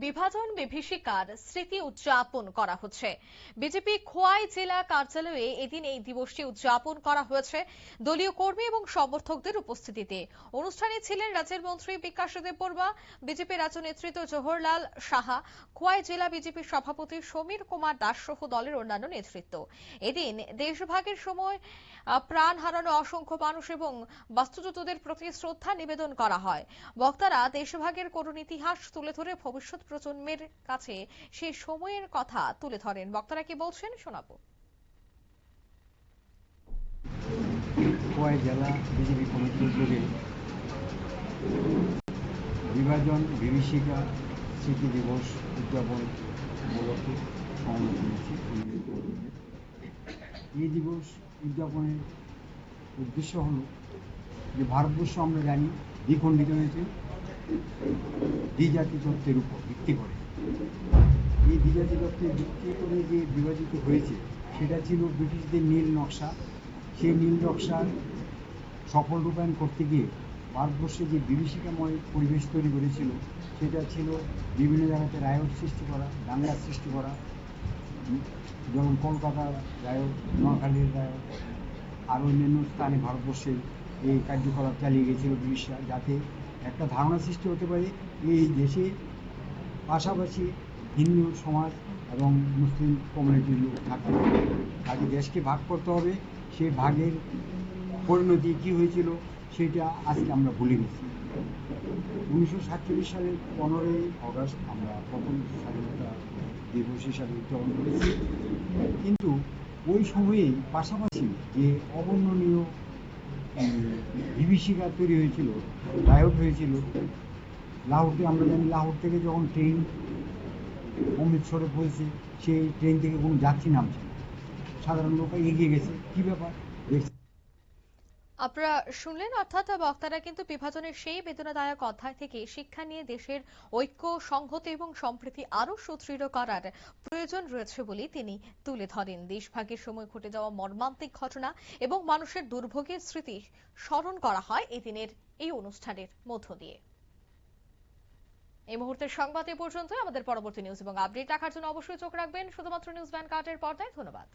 বিভাজন বিভীষিকার স্মৃতি উদযাপন করা হচ্ছে। বিজেপি খোয়াই জেলা কার্যালয়ে এদিন এই দিবসটি উদযাপন করা হয়েছে দলীয় কর্মী এবং সমর্থকদের উপস্থিতিতে। অনুষ্ঠানে ছিলেন রাজ্যের মন্ত্রী বিকাশ দেববর্মা, বিজেপি রাজ্য নেতৃত্ব জওহরলাল সাহা, খোয়াই জেলা বিজেপির সভাপতি সমীর কুমার দাস সহ দলের অন্যান্য নেতৃত্ব। এদিন দেশভাগের সময় প্রাণ হারানো অসংখ্য মানুষ এবং বাস্তুচ্যুতদের প্রতি শ্রদ্ধা নিবেদন করা হয়। বক্তারা দেশভাগের করুণ ইতিহাস তুলে ধরে ভবিষ্যৎ প্রজন্মের কাছে সেই সময়ের কথা তুলে ধরেন। বক্তারা কি বলছেন শোনাবো। খোয়াই জেলা বিজেপি কমিটির উদ্যোগে বিভাজন বিভীষিকা স্মৃতি দিবস উদযাপন উপলক্ষে সমাবেশ করেছি। এই দিবস উদযাপনের উদ্দেশ্য হল যে ভারতবর্ষ আমরা জানি দ্বিখণ্ডিত হয়েছে দ্বিজাতি তত্ত্বের উপর ভিত্তি করে। এই দ্বিজাতি তত্ত্বের ভিত্তি করে যে বিভাজিত হয়েছে সেটা ছিল ব্রিটিশদের নীল নকশা। সেই নীল নকশার সফল রূপায়ণ করতে গিয়ে ভারতবর্ষে যে বিভীষিকাময় পরিবেশ তৈরি করেছিল সেটা ছিল বিভিন্ন জায়গাতে রায়ত সৃষ্টি করা, দাঙ্গার সৃষ্টি করা, যেমন কলকাতার রায়ত, নোয়াখালীর রায়ত, আর অন্যান্য স্থানে ভারতবর্ষে এই কার্যকলাপ চালিয়ে গেছিল ব্রিটিশরা, যাতে একটা ধারণা সৃষ্টি হতে পারে এই দেশে পাশাপাশি হিন্দু সমাজ এবং মুসলিম কমিউনিটির লোক থাকতে পারে। কাজে দেশকে ভাগ করতে হবে। সেই ভাগের পরিণতি কী হয়েছিল সেটা আজকে আমরা ভুলে গেছি। 1947 সালের 15ই অগস্ট আমরা প্রথম স্বাধীনতা দিবস হিসাবে উদযাপন করেছি, কিন্তু ওই সময়েই পাশাপাশি যে অবর্ণনীয় বিভীষিকা তৈরি হয়েছিল, রায়ট হয়েছিল লাহোরে। আমরা জানি লাহোর থেকে যখন ট্রেন অমৃতসরে পৌঁছে সেই ট্রেন থেকে কোনো যাত্রী নামছে না, সাধারণ লোক এগিয়ে গেছে। কি ব্যাপার? আপনারা শুনলেন, অর্থাৎ বক্তারা কিন্তু বিভাজনের সেই বেদনাদায়ক অধ্যায় থেকে শিক্ষা নিয়ে দেশের ঐক্য, সংহতি এবং সম্প্রীতি আরো সুদৃঢ় করার প্রয়োজন রয়েছে বলে তিনি তুলে ধরেন। দেশভাগের সময় ঘটে যাওয়া মর্মান্তিক ঘটনা এবং মানুষের দুর্ভোগের স্মৃতি স্মরণ করা হয় এদিনের এই অনুষ্ঠানের মধ্য দিয়ে। এই মুহূর্তের সংবাদ এ পর্যন্ত। আমাদের পরবর্তী নিউজ এবং আপডেট দেখার জন্য অবশ্যই চোখ রাখবেন শুধুমাত্র নিউজ ভ্যানগার্ডের পর্দায়। ধন্যবাদ।